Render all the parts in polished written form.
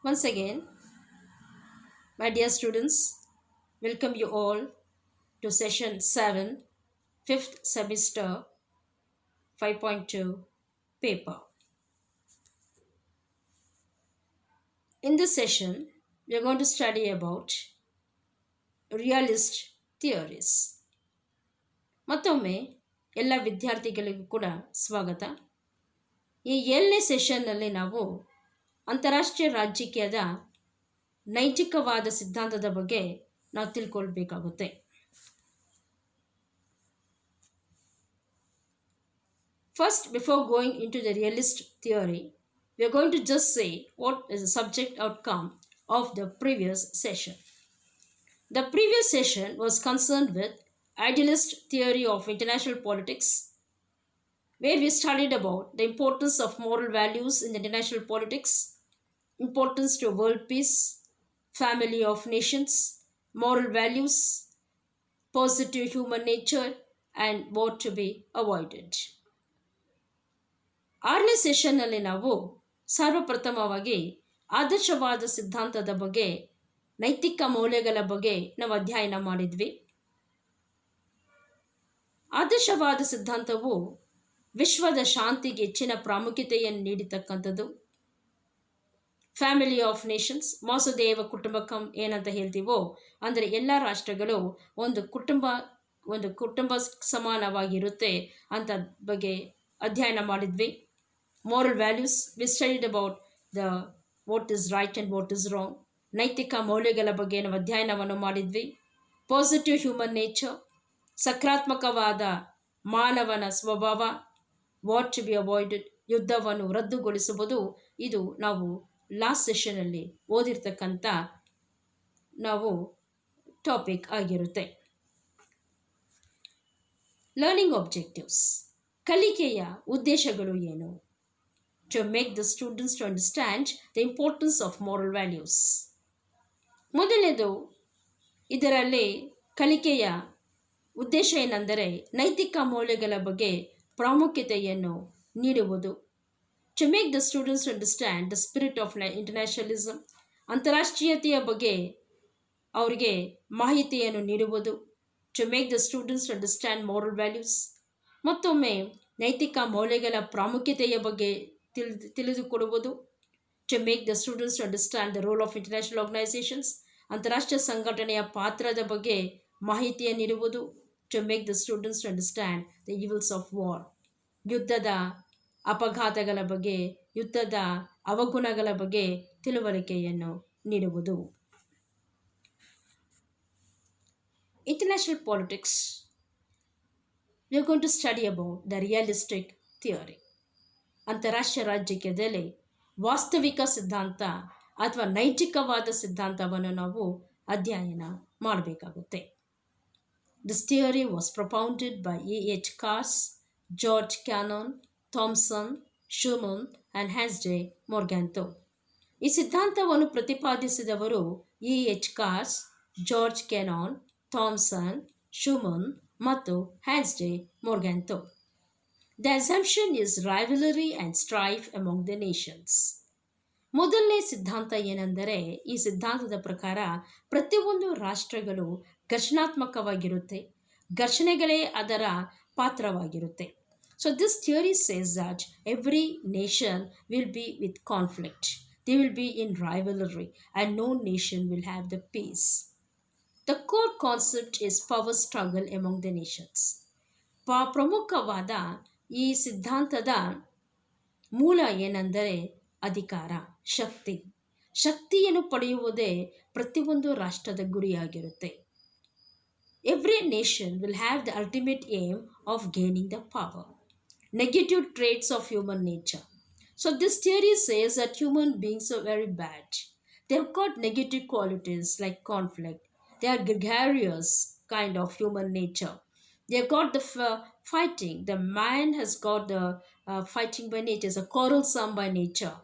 Once again, my dear students, welcome you all to session 7, 5th semester 5.2 paper. In this session, we are going to study about realist theories. ಮತ್ತೊಮ್ಮೆ ಎಲ್ಲ ವಿದ್ಯಾರ್ಥಿಗಳಿಗೂ ಕೂಡ ಸ್ವಾಗತ. ಈ 7ನೇ ಸೆಷನ್ನಲ್ಲಿ ನಾವು ಅಂತಾರಾಷ್ಟ್ರೀಯ ರಾಜಕೀಯದ ನೈತಿಕವಾದ ಸಿದ್ಧಾಂತದ ಬಗ್ಗೆ ನಾವು ತಿಳ್ಕೊಳ್ಬೇಕಾಗುತ್ತೆ. First, before going into the realist theory, we are going to just say what is the subject outcome of the previous session. The previous session was concerned with idealist theory of international politics, where we studied about the importance of moral values in international politics, importance to world peace, family of nations, moral values, positive human nature, and what to be avoided. 6ನೇ ಸೆಷನ್ನಲ್ಲಿ ನಾವು ಸರ್ವಪ್ರಥಮವಾಗಿ ಆದರ್ಶವಾದ ಸಿದ್ಧಾಂತದ ಬಗ್ಗೆ, ನೈತಿಕ ಮೌಲ್ಯಗಳ ಬಗ್ಗೆ ನಾವು ಅಧ್ಯಯನ ಮಾಡಿದ್ವಿ. ಆದರ್ಶವಾದ ಸಿದ್ಧಾಂತವು ವಿಶ್ವದ ಶಾಂತಿಗೆ ಹೆಚ್ಚಿನ ಪ್ರಾಮುಖ್ಯತೆಯನ್ನು ನೀಡತಕ್ಕಂಥದ್ದು. ಫ್ಯಾಮಿಲಿ ಆಫ್ ನೇಷನ್ಸ್, ವಾಸುದೇವ ಕುಟುಂಬಕಂ ಏನಂತ ಹೇಳ್ತೀವೋ, ಅಂದರೆ ಎಲ್ಲ ರಾಷ್ಟ್ರಗಳು ಒಂದು ಕುಟುಂಬ ಸಮಾನವಾಗಿರುತ್ತೆ ಅಂತ ಬಗ್ಗೆ ಅಧ್ಯಯನ ಮಾಡಿದ್ವಿ. Moral values, we studied about what is right and what is wrong. ನೈತಿಕ ಮೌಲ್ಯಗಳ ಬಗ್ಗೆ ನಾವು ಅಧ್ಯಯನವನ್ನು ಮಾಡಿದ್ವಿ. ಪಾಸಿಟಿವ್ ಹ್ಯೂಮನ್ ನೇಚರ್, ಸಕಾರಾತ್ಮಕವಾದ ಮಾನವನ ಸ್ವಭಾವ, ವಾಟ್ ಟು ಬಿ ಅವಾಯ್ಡೆಡ್, ಯುದ್ಧವನ್ನು ರದ್ದುಗೊಳಿಸುವುದು. ಇದು ನಾವು ಲಾಸ್ಟ್ ಸೆಷನಲ್ಲಿ ಓದಿರ್ತಕ್ಕಂಥ ಟಾಪಿಕ್ ಆಗಿರುತ್ತೆ. ಲರ್ನಿಂಗ್ ಆಬ್ಜೆಕ್ಟಿವ್ಸ್, ಕಲಿಕೆಯ ಉದ್ದೇಶಗಳು ಏನು? To make the students to understand the importance of moral values. ಮೊದಲನೇದು, ಇದರಲ್ಲಿ ಕಲಿಕೆಯ ಉದ್ದೇಶ ಏನೆಂದರೆ ನೈತಿಕ ಮೌಲ್ಯಗಳ ಬಗ್ಗೆ ಪ್ರಾಮುಖ್ಯತೆಯನ್ನು ನೀಡುವುದು. To make the students to understand the spirit of internationalism, ಅಂತಾರಾಷ್ಟ್ರೀಯತೆಯ ಬಗ್ಗೆ ಅವರಿಗೆ ಮಾಹಿತಿಯನ್ನು ನೀಡುವುದು. To make the students to understand moral values, ಮತ್ತೊಮ್ಮೆ ನೈತಿಕ ಮೌಲ್ಯಗಳ ಪ್ರಾಮುಖ್ಯತೆಯ ಬಗ್ಗೆ ತಿಳಿದುಕೊಡುವುದು. To make the students to understand the role of international organizations, ಅಂತಾರಾಷ್ಟ್ರೀಯ ಸಂಘಟನೆಯ ಪಾತ್ರದ ಬಗ್ಗೆ ಮಾಹಿತಿಯನ್ನು ನೀಡುವುದು. To make the students to understand the evils of war, ಯುದ್ಧದ ಅಪಘಾತಗಳ ಬಗ್ಗೆ, ಯುದ್ಧದ ಅವಗುಣಗಳ ಬಗ್ಗೆ ತಿಳುವಳಿಕೆಯನ್ನು ನೀಡುವುದು. International politics, we are going to study about the realistic theory. ಅಂತಾರಾಷ್ಟ್ರೀಯ ರಾಜಕೀಯದಲ್ಲಿ ವಾಸ್ತವಿಕ ಸಿದ್ಧಾಂತ ಅಥವಾ ನೈತಿಕವಾದ ಸಿದ್ಧಾಂತವನ್ನು ನಾವು ಅಧ್ಯಯನ ಮಾಡಬೇಕಾಗುತ್ತೆ. This theory was propounded by A.H. Carrs, George Cannon, Thomson, Schumann and Hans J. Morgenthau. ಈ ಸಿದ್ಧಾಂತವನ್ನು ಪ್ರತಿಪಾದಿಸಿದವರು A.H. Carrs, George Kennan, Thomson, Schuman ಮತ್ತು Hans J Morgenthau. The assumption is rivalry and strife among the nations. ಮೊದಲನೇ ಸಿದ್ಧಾಂತ ಏನೆಂದರೆ, ಈ ಸಿದ್ಧಾಂತದ ಪ್ರಕಾರ ಪ್ರತಿಯೊಂದು ರಾಷ್ಟ್ರಗಳು ಘರ್ಷಣಾತ್ಮಕವಾಗಿರುತ್ತೆ, ಘರ್ಷಣೆಗಳೇ ಅದರ ಪಾತ್ರವಾಗಿರುತ್ತೆ. So this theory says that every nation will be with conflict. They will be in rivalry and no nation will have the peace. The core concept is power struggle among the nations. ಪ್ರಮುಖವಾದ ಈ ಸಿದ್ಧಾಂತದ ಮೂಲ ಏನೆಂದರೆ ಅಧಿಕಾರ, ಶಕ್ತಿಯನ್ನು ಪಡೆಯುವುದೇ ಪ್ರತಿಯೊಂದು ರಾಷ್ಟ್ರದ ಗುರಿಯಾಗಿರುತ್ತೆ. Every nation will have the ultimate aim of gaining the power. Negative traits of human nature. So this theory says that human beings are very bad. They have got negative qualities like conflict. They are gregarious kind of human nature. They have got the fighting. The man has got the fighting by nature. Is a quarrelsome by nature.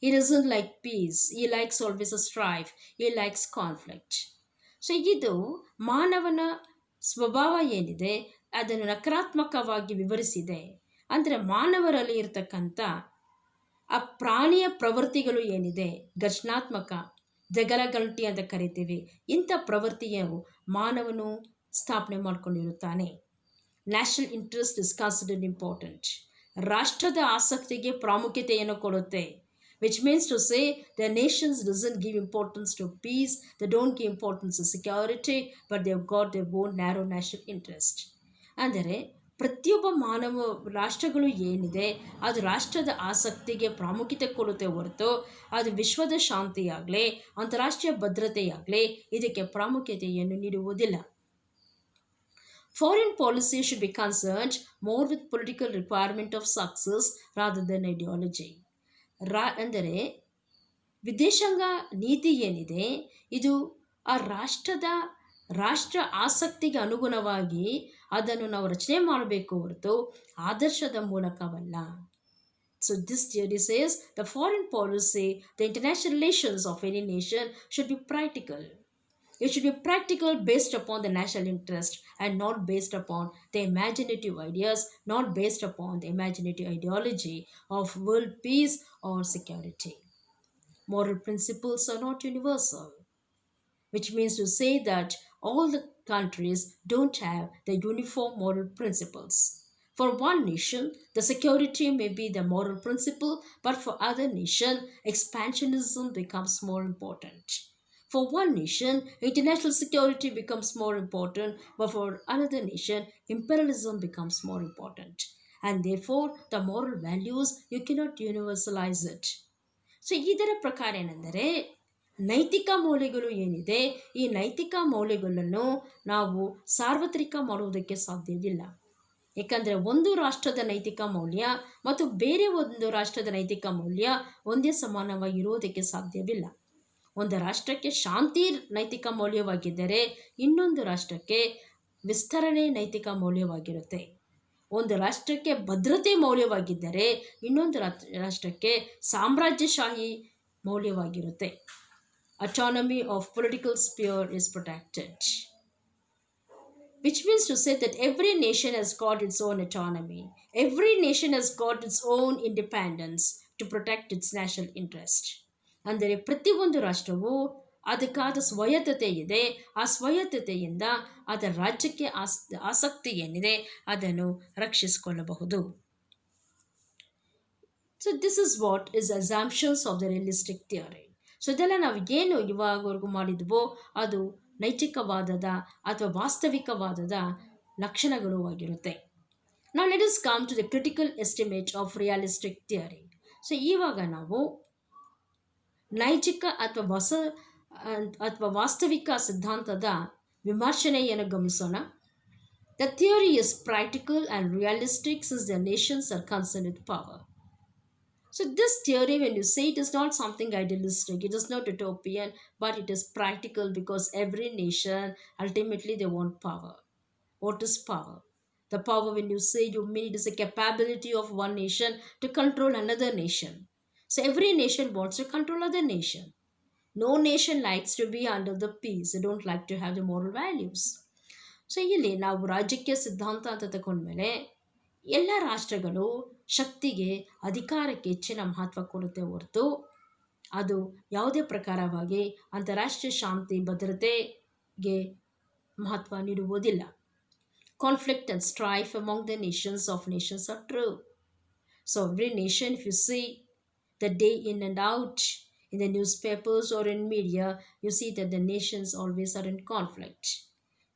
He doesn't like peace. He likes always a strife. He likes conflict. So ಇದು ಮಾನವನ ಸ್ವಭಾವ ಏನಿದೆ ಅದನ್ನು ನಕಾರಾತ್ಮಕವಾಗಿ ವಿವರಿಸಿದೆ. ಅಂದರೆ ಮಾನವರಲ್ಲಿ ಇರತಕ್ಕಂಥ ಆ ಪ್ರಾಣಿಯ ಪ್ರವೃತ್ತಿಗಳು ಏನಿದೆ, ಘರ್ಷಣಾತ್ಮಕ, ಜಗಳಗಂಟಿ ಅಂತ ಕರಿತೀವಿ, ಇಂಥ ಪ್ರವೃತ್ತಿಯು ಮಾನವನು ಸ್ಥಾಪನೆ ಮಾಡಿಕೊಂಡಿರುತ್ತಾನೆ. National interest is considered important. ರಾಷ್ಟ್ರದ ಆಸಕ್ತಿಗೆ ಪ್ರಾಮುಖ್ಯತೆಯನ್ನು ಕೊಡುತ್ತೆ. Which means to say the nations doesn't give importance to peace, they don't give importance to security, but they've got their own narrow national interest. ಅಂದರೆ ಪ್ರತಿಯೊಬ್ಬ ಮಾನವ ರಾಷ್ಟ್ರಗಳು ಏನಿದೆ ಅದು ರಾಷ್ಟ್ರದ ಆಸಕ್ತಿಗೆ ಪ್ರಾಮುಖ್ಯತೆ ಕೊಡುತ್ತೆ ಹೊರತು ಅದು ವಿಶ್ವದ ಶಾಂತಿಯಾಗಲಿ ಅಂತಾರಾಷ್ಟ್ರೀಯ ಭದ್ರತೆಯಾಗಲಿ ಇದಕ್ಕೆ ಪ್ರಾಮುಖ್ಯತೆಯನ್ನು ನೀಡುವುದಿಲ್ಲ. Foreign policy should be concerned more with political requirement of success rather than ideology. ಅಂದರೆ ವಿದೇಶಾಂಗ ನೀತಿ ಏನಿದೆ ಇದು ಆ ರಾಷ್ಟ್ರ ಆಸಕ್ತಿಗೆ ಅನುಗುಣವಾಗಿ ಅದನ್ನು ನಾವು ರಚನೆ ಮಾಡಬೇಕು ಹೊರತು ಆದರ್ಶದ ಮೂಲಕವಲ್ಲ. So this theory says the foreign policy, the international relations of any nation should be practical. It should be practical based upon the national interest and not based upon the imaginative ideas, not based upon the imaginative ideology of world peace or security. Moral principles are not universal, which means to say that all the countries don't have the uniform moral principles. For one nation, the security may be the moral principle, but for other nation, expansionism becomes more important. For one nation, international security becomes more important, but for another nation, imperialism becomes more important. And therefore, the moral values, you cannot universalize it. So ಇದರ ಪ್ರಕಾರ ಏನೆಂದರೆ ನೈತಿಕ ಮೌಲ್ಯಗಳು ಏನಿದೆ ಈ ನೈತಿಕ ಮೌಲ್ಯಗಳನ್ನು ನಾವು ಸಾರ್ವತ್ರಿಕ ಮಾಡುವುದಕ್ಕೆ ಸಾಧ್ಯವಿಲ್ಲ. ಏಕೆಂದರೆ ಒಂದು ರಾಷ್ಟ್ರದ ನೈತಿಕ ಮೌಲ್ಯ ಮತ್ತು ಬೇರೆ ಒಂದು ರಾಷ್ಟ್ರದ ನೈತಿಕ ಮೌಲ್ಯ ಒಂದೇ ಸಮಾನವಾಗಿ ಇರುವುದಕ್ಕೆ ಸಾಧ್ಯವಿಲ್ಲ. ಒಂದು ರಾಷ್ಟ್ರಕ್ಕೆ ಶಾಂತಿ ನೈತಿಕ ಮೌಲ್ಯವಾಗಿದ್ದರೆ ಇನ್ನೊಂದು ರಾಷ್ಟ್ರಕ್ಕೆ ವಿಸ್ತರಣೆ ನೈತಿಕ ಮೌಲ್ಯವಾಗಿರುತ್ತೆ. ಒಂದು ರಾಷ್ಟ್ರಕ್ಕೆ ಭದ್ರತೆ ಮೌಲ್ಯವಾಗಿದ್ದರೆ ಇನ್ನೊಂದು ರಾಷ್ಟ್ರಕ್ಕೆ ಸಾಮ್ರಾಜ್ಯಶಾಹಿ ಮೌಲ್ಯವಾಗಿರುತ್ತೆ. Autonomy of political sphere is protected. Which means to say that every nation has got its own autonomy. Every nation has got its own independence to protect its national interest. ಅಂದರೆ ಪ್ರತಿಯೊಂದು ರಾಷ್ಟ್ರವು ಅದಕ್ಕಾದ ಸ್ವಾಯತ್ತತೆ ಇದೆ. ಆ ಸ್ವಾಯತ್ತತೆಯಿಂದ ಅದರ ರಾಜ್ಯಕ್ಕೆ ಆಸಕ್ತಿ ಏನಿದೆ ಅದನ್ನು ರಕ್ಷಿಸಿಕೊಳ್ಳಬಹುದು. So this is what is assumptions of the realistic theory. So ಇದೆಲ್ಲ ನಾವು ಏನು ಇವಾಗವರೆಗೂ ಮಾಡಿದ್ವೋ ಅದು ನೈತಿಕವಾದದ ಅಥವಾ ವಾಸ್ತವಿಕವಾದದ ಲಕ್ಷಣಗಳು ಆಗಿರುತ್ತೆ. Now let us come to the critical estimate of realistic theory. So ಇವಾಗ ನಾವು ನೈತಿಕ ಅಥವಾ ವಾಸ್ತವಿಕ ಸಿದ್ಧಾಂತದ ವಿಮರ್ಶನೆಯನ್ನು ಗಮನಿಸೋಣ. The theory is practical and realistic since the nations are concerned with power. So this theory, when you say, it is not something idealistic, it is not utopian, but it is practical because every nation, ultimately they want power. What is power? The power, when you say, you mean it is a capability of one nation to control another nation. So every nation wants to control other nation. No nation likes to be under the peace. They don't like to have the moral values. So ಇಲ್ಲಿ ನಾವು ರಾಜಕೀಯ ಸಿದ್ಧಾಂತ ಅಂತ ತಗೊಂಡ್ಮೇಲೆ ಎಲ್ಲ ರಾಷ್ಟ್ರಗಳು ಶಕ್ತಿಗೆ ಅಧಿಕಾರಕ್ಕೆ ಹೆಚ್ಚಿನ ಮಹತ್ವ ಕೊಡುತ್ತೆ ಹೊರತು ಅದು ಯಾವುದೇ ಪ್ರಕಾರವಾಗಿ ಅಂತಾರಾಷ್ಟ್ರೀಯ ಶಾಂತಿ ಭದ್ರತೆಗೆ ಮಹತ್ವ ನೀಡುವುದಿಲ್ಲ. Conflict and strife among the nations are true. So every nation, if you see the day in and out in the newspapers or in media, you see that the nations always are in conflict.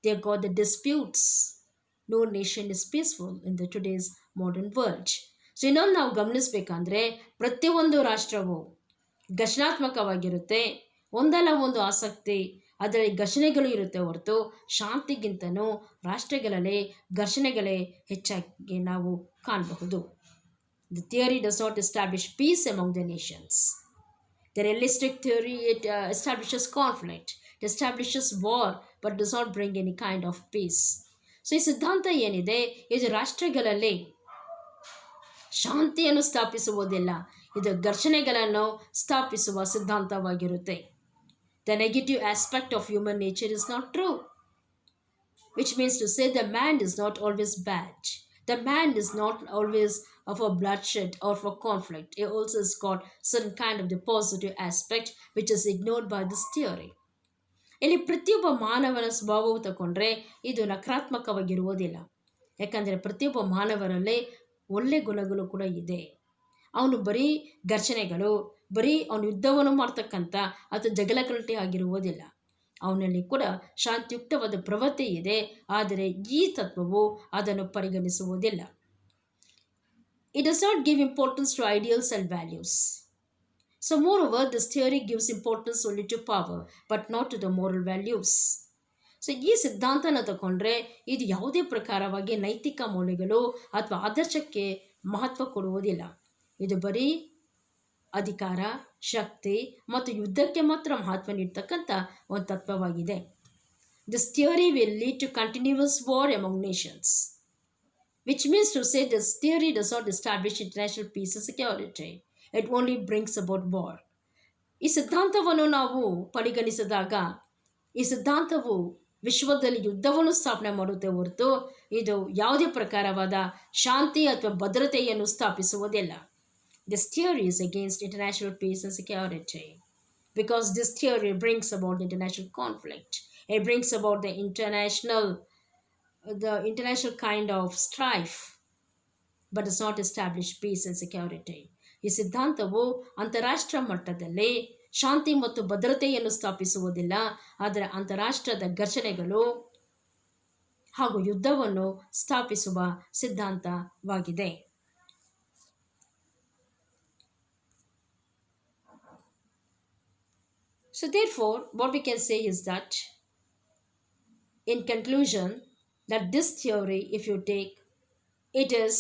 They have got the disputes. No nation is peaceful in the today's modern world. So ಇನ್ನೊಂದು ನಾವು ಗಮನಿಸಬೇಕಂದ್ರೆ ಪ್ರತಿಯೊಂದು ರಾಷ್ಟ್ರವು ಘರ್ಷಣಾತ್ಮಕವಾಗಿರುತ್ತೆ. ಒಂದಲ್ಲ ಒಂದು ಆಸಕ್ತಿ ಅದರಲ್ಲಿ ಘರ್ಷಣೆಗಳು ಇರುತ್ತೆ ಹೊರತು ಶಾಂತಿಗಿಂತನೂ ರಾಷ್ಟ್ರಗಳಲ್ಲಿ ಘರ್ಷಣೆಗಳೇ ಹೆಚ್ಚಾಗಿ ನಾವು ಕಾಣಬಹುದು. The theory does not establish peace among the nations. The realistic theory, it establishes conflict. It establishes war, but does not bring any kind of peace. So ಈ ಸಿದ್ಧಾಂತ ಏನಿದೆ ಇದು ರಾಷ್ಟ್ರಗಳಲ್ಲಿ ಶಾಂತಿಯನ್ನು ಸ್ಥಾಪಿಸುವುದಿಲ್ಲ, ಇದು ಘರ್ಷಣೆಗಳನ್ನು ಸ್ಥಾಪಿಸುವ ಸಿದ್ಧಾಂತವಾಗಿರುತ್ತೆ. The negative aspect of human nature is not true, which means to say the man is not always bad. The man is not always for bloodshed or for conflict. It also has got certain kind of the positive aspect which is ignored by this theory. ಇಲ್ಲಿ ಪ್ರತಿಯೊಬ್ಬ ಮಾನವನ ಸ್ವಭಾವವು ತಗೊಂಡ್ರೆ ಇದು ನಕಾರಾತ್ಮಕವಾಗಿರುವುದಿಲ್ಲ. ಯಾಕಂದರೆ ಪ್ರತಿಯೊಬ್ಬ ಮಾನವರಲ್ಲಿ ಒಳ್ಳೆ ಗುಣಗಳು ಕೂಡ ಇದೆ. ಅವನು ಬರೀ ಘರ್ಷಣೆಗಳು, ಬರೀ ಅವನು ಯುದ್ಧವನ್ನು ಮಾಡ್ತಕ್ಕಂಥ ಅಥವಾ ಜಗಳಗಂಟೆ ಆಗಿರುವುದಿಲ್ಲ. ಅವನಲ್ಲಿ ಕೂಡ ಶಾಂತಿಯುಕ್ತವಾದ ಪ್ರವೃತ್ತಿ ಇದೆ. ಆದರೆ ಈ ತತ್ವವು ಅದನ್ನು ಪರಿಗಣಿಸುವುದಿಲ್ಲ. It does not give importance to ideals and values. So moreover, this theory gives importance only to power, but not to the moral values. So ಈ ಸಿದ್ಧಾಂತನ ತಗೊಂಡ್ರೆ ಇದು ಯಾವುದೇ ಪ್ರಕಾರವಾಗಿ ನೈತಿಕ ಮೌಲ್ಯಗಳು ಅಥವಾ ಆದರ್ಶಕ್ಕೆ ಮಹತ್ವ ಕೊಡುವುದಿಲ್ಲ. ಇದು ಬರೀ ಅಧಿಕಾರ, ಶಕ್ತಿ ಮತ್ತು ಯುದ್ಧಕ್ಕೆ ಮಾತ್ರ ಮಹತ್ವ ನೀಡ್ತಕ್ಕಂಥ ಒಂದು ತತ್ವವಾಗಿದೆ. This theory will lead to continuous war among nations, which means to say this theory does not establish international peace and security. It only brings about war. ಈ ಸಿದ್ಧಾಂತವನ್ನು ನಾವು ಪರಿಗಣಿಸಿದಾಗ ಈ ಸಿದ್ಧಾಂತವು ವಿಶ್ವದಲ್ಲಿ ಯುದ್ಧವನ್ನು ಸ್ಥಾಪನೆ ಮಾಡುತ್ತೆ ಹೊರತು ಇದು ಯಾವುದೇ ಪ್ರಕಾರವಾದ ಶಾಂತಿ ಅಥವಾ ಭದ್ರತೆಯನ್ನು ಸ್ಥಾಪಿಸುವುದಿಲ್ಲ. This theory is against international peace and security because this theory brings about the international conflict. It brings about the international kind of strife, but does not establish peace and security. ಈ ಸಿದ್ಧಾಂತವು ಅಂತಾರಾಷ್ಟ್ರ ಮಟ್ಟದಲ್ಲಿ ಶಾಂತಿ ಮತ್ತು ಭದ್ರತೆಯನ್ನು ಸ್ಥಾಪಿಸುವುದಿಲ್ಲ, ಆದರೆ ಅಂತಾರಾಷ್ಟ್ರದ ಘರ್ಷಣೆಗಳು ಹಾಗೂ ಯುದ್ಧವನ್ನು ಸ್ಥಾಪಿಸುವ ಸಿದ್ಧಾಂತವಾಗಿದೆ. So therefore, what we can say is that, in conclusion, that this theory, if you take, it is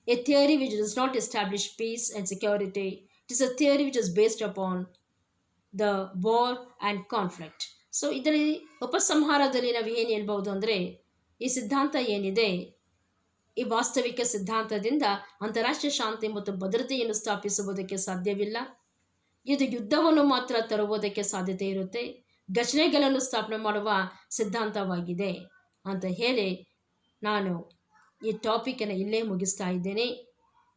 a theory which does not establish peace and security. It is a theory which is based upon the war and conflict. So ಇದರಲ್ಲಿ ಉಪಸಂಹಾರದಲ್ಲಿ ನಾವು ಏನು ಹೇಳ್ಬೋದು ಅಂದರೆ, ಈ ಸಿದ್ಧಾಂತ ಏನಿದೆ, ಈ ವಾಸ್ತವಿಕ ಸಿದ್ಧಾಂತದಿಂದ ಅಂತಾರಾಷ್ಟ್ರೀಯ ಶಾಂತಿ ಮತ್ತು ಭದ್ರತೆಯನ್ನು ಸ್ಥಾಪಿಸುವುದಕ್ಕೆ ಸಾಧ್ಯವಿಲ್ಲ. ಇದು ಯುದ್ಧವನ್ನು ಮಾತ್ರ ತರುವುದಕ್ಕೆ ಸಾಧ್ಯತೆ ಇರುತ್ತೆ, ಘರ್ಷಣೆಗಳನ್ನು ಸ್ಥಾಪನೆ ಮಾಡುವ ಸಿದ್ಧಾಂತವಾಗಿದೆ ಅಂತ ಹೇಳಿ ನಾನು ಈ ಟಾಪಿಕನ್ನು ಇಲ್ಲೇ ಮುಗಿಸ್ತಾ ಇದ್ದೇನೆ.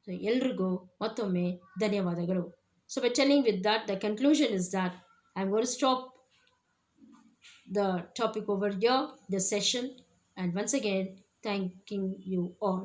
ಸೊ ಎಲ್ರಿಗೂ ಮತ್ತೊಮ್ಮೆ ಧನ್ಯವಾದಗಳು. So by telling with that, the conclusion is that I am going to stop the topic over here, the session, and once again thanking you all.